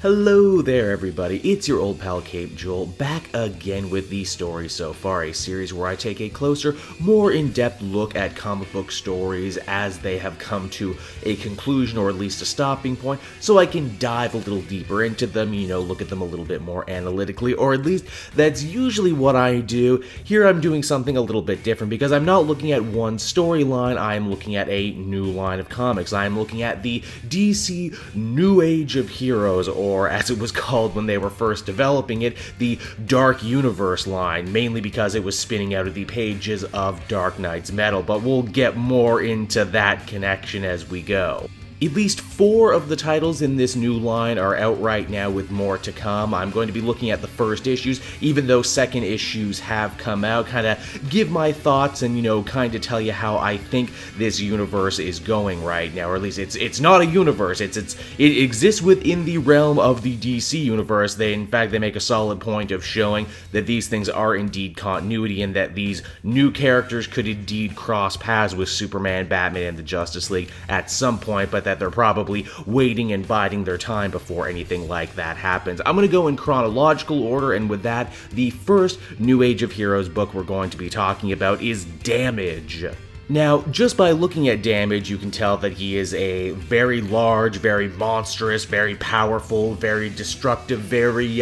Hello there everybody, it's your old pal Cape Joel, back again with the Story So Far, a series where I take a closer, more in-depth look at comic book stories as they have come to a conclusion or at least a stopping point, so I can dive a little deeper into them, look at them a little bit more analytically, or at least that's usually what I do. Here I'm doing something a little bit different because I'm not looking at one storyline, I'm looking at a new line of comics. I'm looking at the DC New Age of Heroes, or as it was called when they were first developing it, the Dark Universe line, mainly because it was spinning out of the pages of Dark Knight's Metal, but we'll get more into that connection as we go. At least 4 of the titles in this new line are out right now with more to come. I'm going to be looking at the first issues, even though second issues have come out, kind of give my thoughts and, kind of tell you how I think this universe is going right now, or at least it's not a universe, it exists within the realm of the DC universe. In fact, they make a solid point of showing that these things are indeed continuity and that these new characters could indeed cross paths with Superman, Batman, and the Justice League at some point, but that they're probably waiting and biding their time before anything like that happens. I'm going to go in chronological order, and with that, the first New Age of Heroes book we're going to be talking about is Damage. Now, just by looking at Damage, you can tell that he is a very large, very monstrous, very powerful, very destructive, very,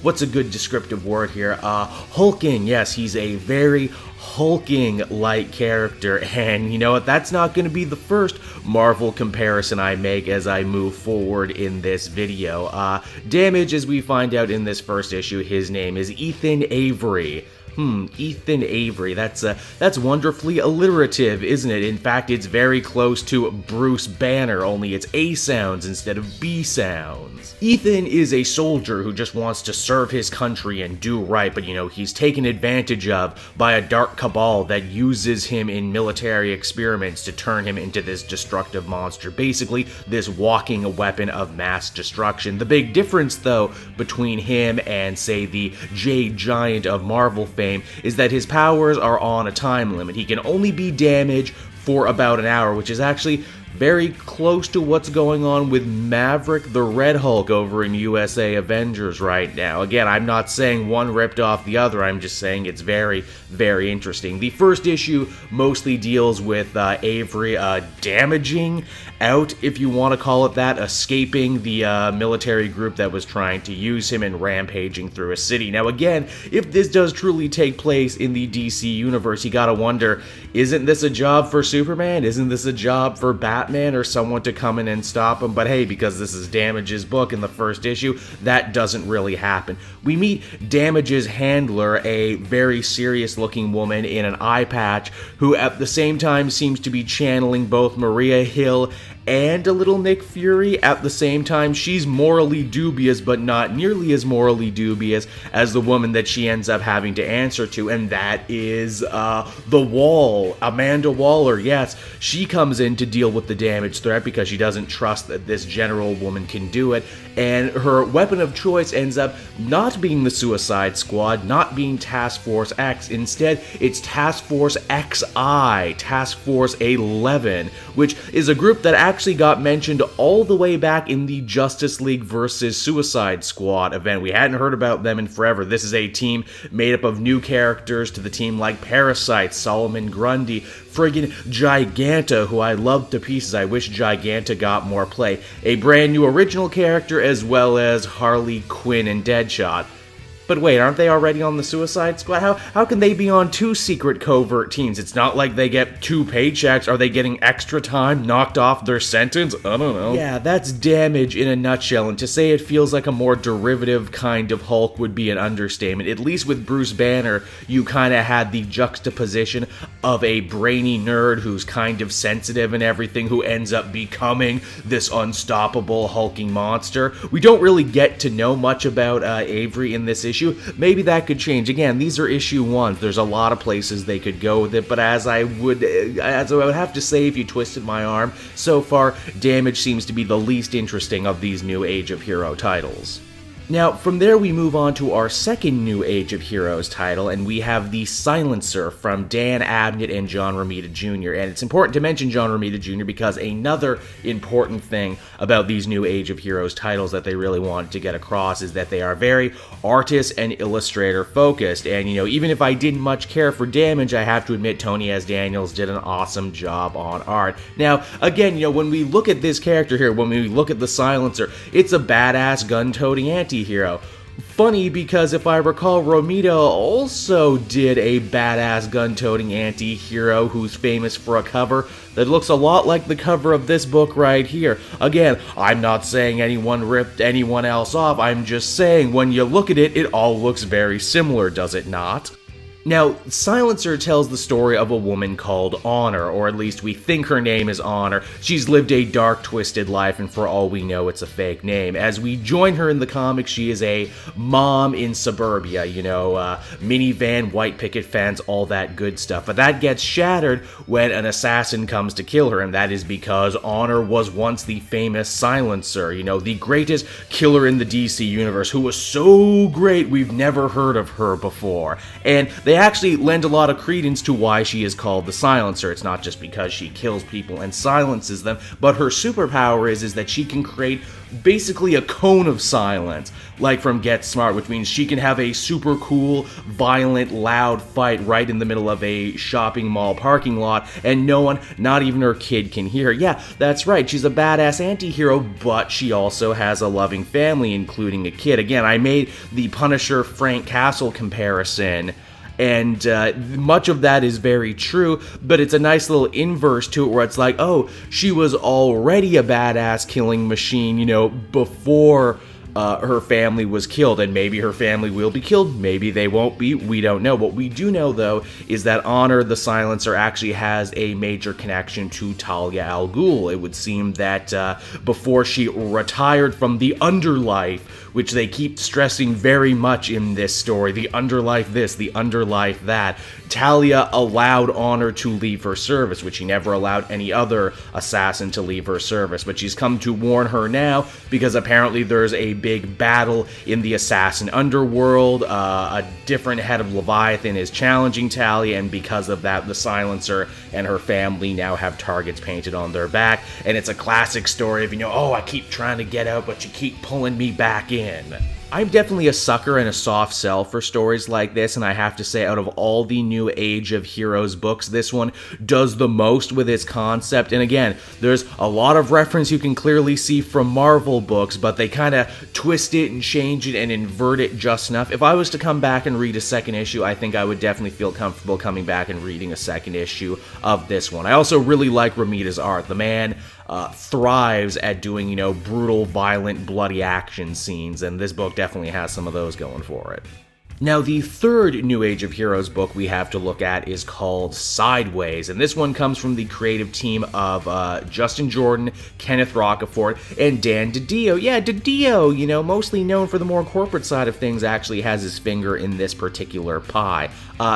what's a good descriptive word here? Hulking. Yes, he's a very hulking-like character, and you know what, that's not going to be the first Marvel comparison I make as I move forward in this video. Damage, as we find out in this first issue, his name is Ethan Avery. Ethan Avery, that's wonderfully alliterative, isn't it? In fact, it's very close to Bruce Banner, only it's A sounds instead of B sounds. Ethan is a soldier who just wants to serve his country and do right, but he's taken advantage of by a dark cabal that uses him in military experiments to turn him into this destructive monster, basically this walking weapon of mass destruction. The big difference, though, between him and, say, the Jade Giant of Marvel fame is that his powers are on a time limit. He can only be damaged for about an hour, which is actually very close to what's going on with Maverick the Red Hulk over in USA Avengers right now. Again, I'm not saying one ripped off the other, I'm just saying it's very, very interesting. The first issue mostly deals with Avery damaging out, if you want to call it that, escaping the military group that was trying to use him and rampaging through a city. Now again, if this does truly take place in the DC universe, you gotta wonder, isn't this a job for Superman? Isn't this a job for Batman or someone to come in and stop him? But hey, because this is Damage's book in the first issue, that doesn't really happen. We meet Damage's handler, a very serious looking woman in an eye patch, who at the same time seems to be channeling both Maria Hill and a little Nick Fury. At the same time, she's morally dubious, but not nearly as morally dubious as the woman that she ends up having to answer to, and that is the Wall, Amanda Waller. Yes, she comes in to deal with the Damage threat because she doesn't trust that this general woman can do it, and her weapon of choice ends up not being the Suicide Squad, not being Task Force X. Instead, it's Task Force XI, Task Force 11, which is a group that actually got mentioned all the way back in the Justice League versus Suicide Squad event. We hadn't heard about them in forever. This is a team made up of new characters to the team like Parasite, Solomon Grundy, friggin' Giganta, who I love to pieces. I wish Giganta got more play. A brand new original character, as well as Harley Quinn and Deadshot. But wait, aren't they already on the Suicide Squad? How can they be on 2 secret covert teams? It's not like they get 2 paychecks. Are they getting extra time knocked off their sentence? I don't know. Yeah, that's Damage in a nutshell, and to say it feels like a more derivative kind of Hulk would be an understatement. At least with Bruce Banner, you kind of had the juxtaposition of a brainy nerd who's kind of sensitive and everything, who ends up becoming this unstoppable hulking monster. We don't really get to know much about Avery in this issue. Maybe that could change. Again, these are issue 1s. There's a lot of places they could go with it, but as I would have to say if you twisted my arm, so far, Damage seems to be the least interesting of these New Age of Hero titles. Now, from there we move on to our second New Age of Heroes title, and we have The Silencer from Dan Abnett and John Romita Jr. And it's important to mention John Romita Jr. because another important thing about these New Age of Heroes titles that they really wanted to get across is that they are very artist and illustrator focused. And, even if I didn't much care for Damage, I have to admit Tony S. Daniels did an awesome job on art. Now, again, when we look at this character here, when we look at The Silencer, it's a badass gun-toting anti-hero. Funny, because if I recall, Romita also did a badass gun-toting anti-hero who's famous for a cover that looks a lot like the cover of this book right here. Again, I'm not saying anyone ripped anyone else off, I'm just saying when you look at it, it all looks very similar, does it not? Now, Silencer tells the story of a woman called Honor, or at least we think her name is Honor. She's lived a dark, twisted life, and for all we know, it's a fake name. As we join her in the comics, she is a mom in suburbia, minivan, white picket fence, all that good stuff. But that gets shattered when an assassin comes to kill her, and that is because Honor was once the famous Silencer, the greatest killer in the DC universe, who was so great we've never heard of her before. And they actually lend a lot of credence to why she is called the Silencer. It's not just because she kills people and silences them, but her superpower is that she can create basically a cone of silence, like from Get Smart, which means she can have a super cool, violent, loud fight right in the middle of a shopping mall parking lot, and no one, not even her kid, can hear her. Yeah, that's right, she's a badass anti-hero, but she also has a loving family, including a kid. Again, I made the Punisher Frank Castle comparison, and much of that is very true, but it's a nice little inverse to it where it's like, oh, she was already a badass killing machine, before her family was killed, and maybe her family will be killed, maybe they won't be, we don't know. What we do know, though, is that Honor the Silencer actually has a major connection to Talia al Ghul. It would seem that before she retired from the underlife, which they keep stressing very much in this story, the underlife this, the underlife that, Talia allowed Honor to leave her service, which she never allowed any other assassin to leave her service. But she's come to warn her now, because apparently there's a big battle in the assassin underworld. A different head of Leviathan is challenging Talia, and because of that, the Silencer and her family now have targets painted on their back. And it's a classic story of, oh, I keep trying to get out, but you keep pulling me back in. I'm definitely a sucker and a soft sell for stories like this, and I have to say, out of all the New Age of Heroes books, this one does the most with its concept. And again, there's a lot of reference you can clearly see from Marvel books, but they kind of twist it and change it and invert it just enough. If I was to come back and read a second issue, I think I would definitely feel comfortable coming back and reading a second issue of this one. I also really like Romita's art. The man thrives at doing, brutal, violent, bloody action scenes, and this book definitely has some of those going for it. Now, the third New Age of Heroes book we have to look at is called Sideways, and this one comes from the creative team of Justin Jordan, Kenneth Rocafort, and Dan DiDio. Yeah, DiDio, mostly known for the more corporate side of things, actually has his finger in this particular pie.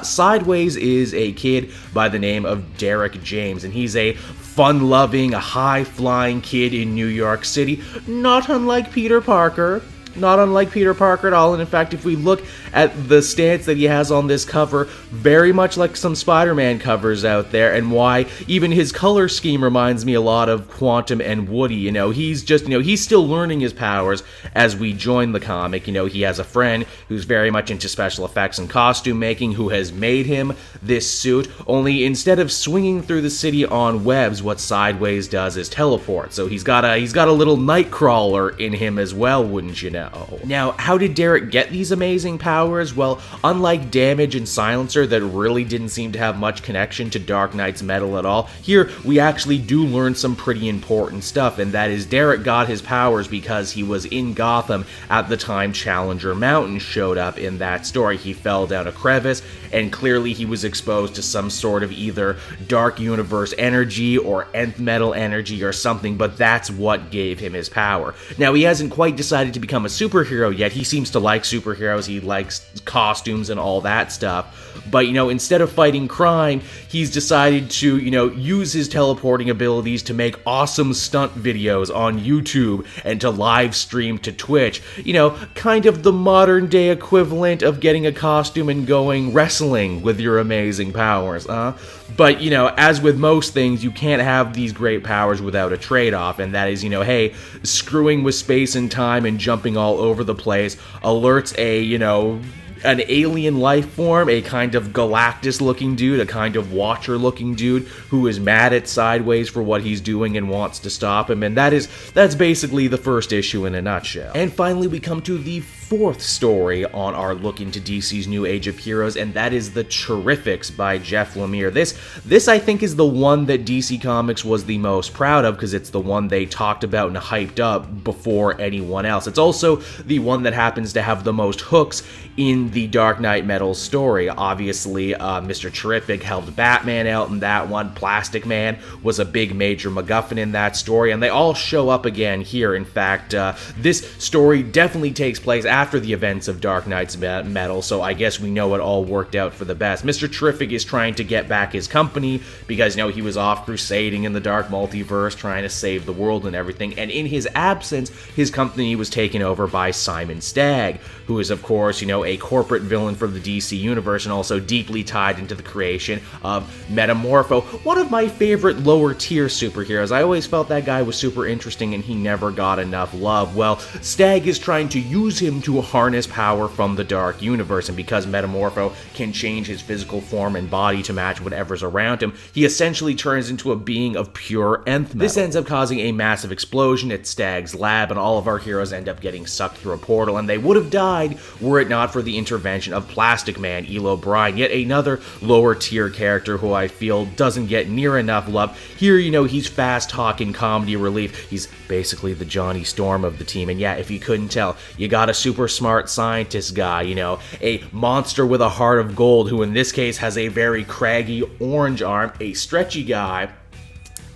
Sideways is a kid by the name of Derek James, and he's a fun-loving, high-flying kid in New York City, not unlike Peter Parker. Not unlike Peter Parker at all, and in fact, if we look at the stance that he has on this cover, very much like some Spider-Man covers out there, and why even his color scheme reminds me a lot of Quantum and Woody. He's just, he's still learning his powers as we join the comic. He has a friend who's very much into special effects and costume making, who has made him this suit, only instead of swinging through the city on webs, what Sideways does is teleport. So he's got a little Nightcrawler in him as well, wouldn't you know? Now, how did Derek get these amazing powers? Well, unlike Damage and Silencer that really didn't seem to have much connection to Dark Knight's metal at all, here we actually do learn some pretty important stuff, and that is Derek got his powers because he was in Gotham at the time Challenger Mountain showed up in that story. He fell down a crevice, and clearly he was exposed to some sort of either Dark Universe energy or Nth Metal energy or something, but that's what gave him his power. Now, he hasn't quite decided to become a a superhero yet. He seems to like superheroes, he likes costumes and all that stuff. But, instead of fighting crime, he's decided to, use his teleporting abilities to make awesome stunt videos on YouTube and to live stream to Twitch. Kind of the modern day equivalent of getting a costume and going wrestling with your amazing powers, But, as with most things, you can't have these great powers without a trade-off, and that is, hey, screwing with space and time and jumping all over the place alerts an alien life form, a kind of Galactus-looking dude, a kind of Watcher-looking dude who is mad at Sideways for what he's doing and wants to stop him, and that's basically the first issue in a nutshell. And finally, we come to the fourth story on our look into DC's New Age of Heroes, and that is The Terrifics by Jeff Lemire. This I think is the one that DC Comics was the most proud of, because it's the one they talked about and hyped up before anyone else. It's also the one that happens to have the most hooks in the Dark Knight Metal story. Obviously, Mr. Terrific helped Batman out in that one. Plastic Man was a big major MacGuffin in that story, and they all show up again here. In fact, this story definitely takes place after the events of Dark Knight's Metal, so I guess we know it all worked out for the best. Mr. Terrific is trying to get back his company because, he was off crusading in the Dark Multiverse, trying to save the world and everything, and in his absence, his company was taken over by Simon Stagg, who is, of course, a corporate villain for the DC Universe and also deeply tied into the creation of Metamorpho, one of my favorite lower-tier superheroes. I always felt that guy was super interesting and he never got enough love. Well, Stagg is trying to use him to harness power from the Dark Universe, and because Metamorpho can change his physical form and body to match whatever's around him, he essentially turns into a being of pure nth metal. This ends up causing a massive explosion at Stagg's lab, and all of our heroes end up getting sucked through a portal, and they would have died were it not for the intervention of Plastic Man, Elo Bryan, yet another lower tier character who I feel doesn't get near enough love. Here, he's fast talking comedy relief. He's basically the Johnny Storm of the team, and yeah, if you couldn't tell, you got a super smart scientist guy, a monster with a heart of gold who in this case has a very craggy orange arm, a stretchy guy.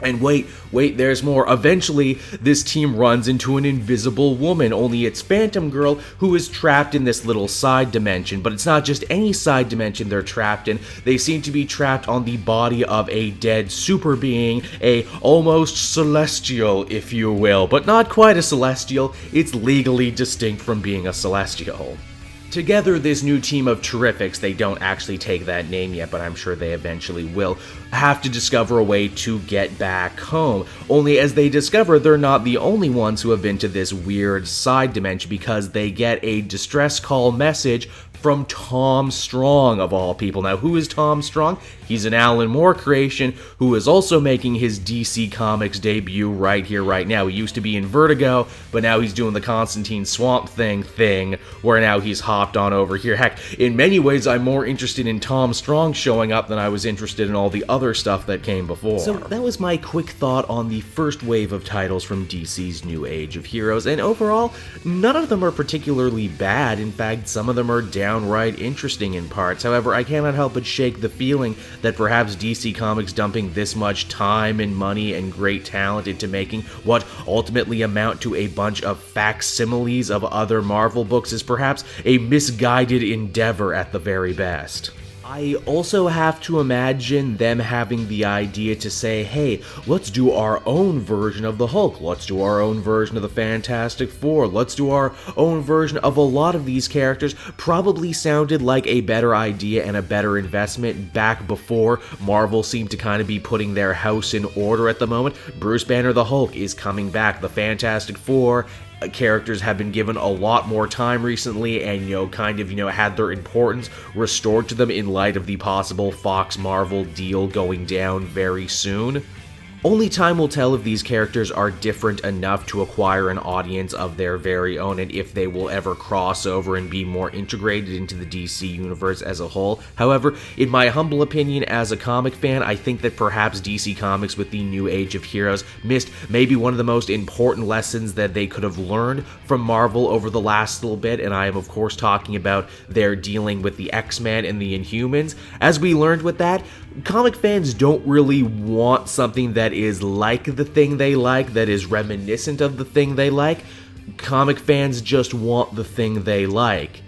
And wait, there's more. Eventually, this team runs into an invisible woman, only it's Phantom Girl, who is trapped in this little side dimension. But it's not just any side dimension they're trapped in. They seem to be trapped on the body of a dead super being, a almost celestial, if you will. But not quite a celestial, it's legally distinct from being a celestial. Together, this new team of Terrifics, they don't actually take that name yet, but I'm sure they eventually will, have to discover a way to get back home. Only as they discover, they're not the only ones who have been to this weird side dimension, because they get a distress call message from Tom Strong, of all people. Now, who is Tom Strong? He's an Alan Moore creation who is also making his DC Comics debut right here, right now. He used to be in Vertigo, but now he's doing the Constantine Swamp Thing, where now he's hopped on over here. Heck, in many ways, I'm more interested in Tom Strong showing up than I was interested in all the other stuff that came before. So that was my quick thought on the first wave of titles from DC's New Age of Heroes, and overall, none of them are particularly bad. In fact, some of them are downright interesting in parts. However, I cannot help but shake the feeling that perhaps DC Comics dumping this much time and money and great talent into making what ultimately amount to a bunch of facsimiles of other Marvel books is perhaps a misguided endeavor at the very best. I also have to imagine them having the idea to say, hey, let's do our own version of the Hulk, let's do our own version of the Fantastic Four, let's do our own version of a lot of these characters. Probably sounded like a better idea and a better investment back before Marvel seemed to kind of be putting their house in order at the moment. Bruce Banner the Hulk is coming back, the Fantastic Four characters have been given a lot more time recently and, had their importance restored to them in light of the possible Fox-Marvel deal going down very soon. Only time will tell if these characters are different enough to acquire an audience of their very own, and if they will ever cross over and be more integrated into the DC universe as a whole. However, in my humble opinion as a comic fan, I think that perhaps DC Comics with the New Age of Heroes missed maybe one of the most important lessons that they could have learned from Marvel over the last little bit, and I am of course talking about their dealing with the X-Men and the Inhumans. As we learned with that, comic fans don't really want something that is like the thing they like, that is reminiscent of the thing they like. comic fans just want the thing they like.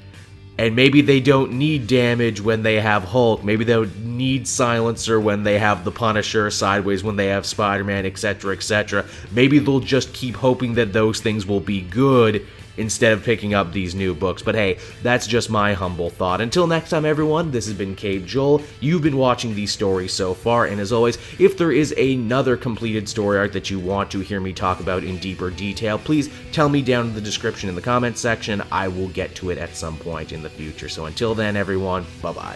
And maybe they don't need Damage when they have Hulk. Maybe they don't need Silencer when they have the Punisher, Sideways when they have Spider-Man, etc., etc. Maybe they'll just keep hoping that those things will be good instead of picking up these new books. But hey, that's just my humble thought. Until next time, everyone, this has been Cape Joel. You've been watching these stories so far, and as always, if there is another completed story arc that you want to hear me talk about in deeper detail, please tell me down in the description in the comments section. I will get to it at some point in the future. So until then, everyone, bye-bye.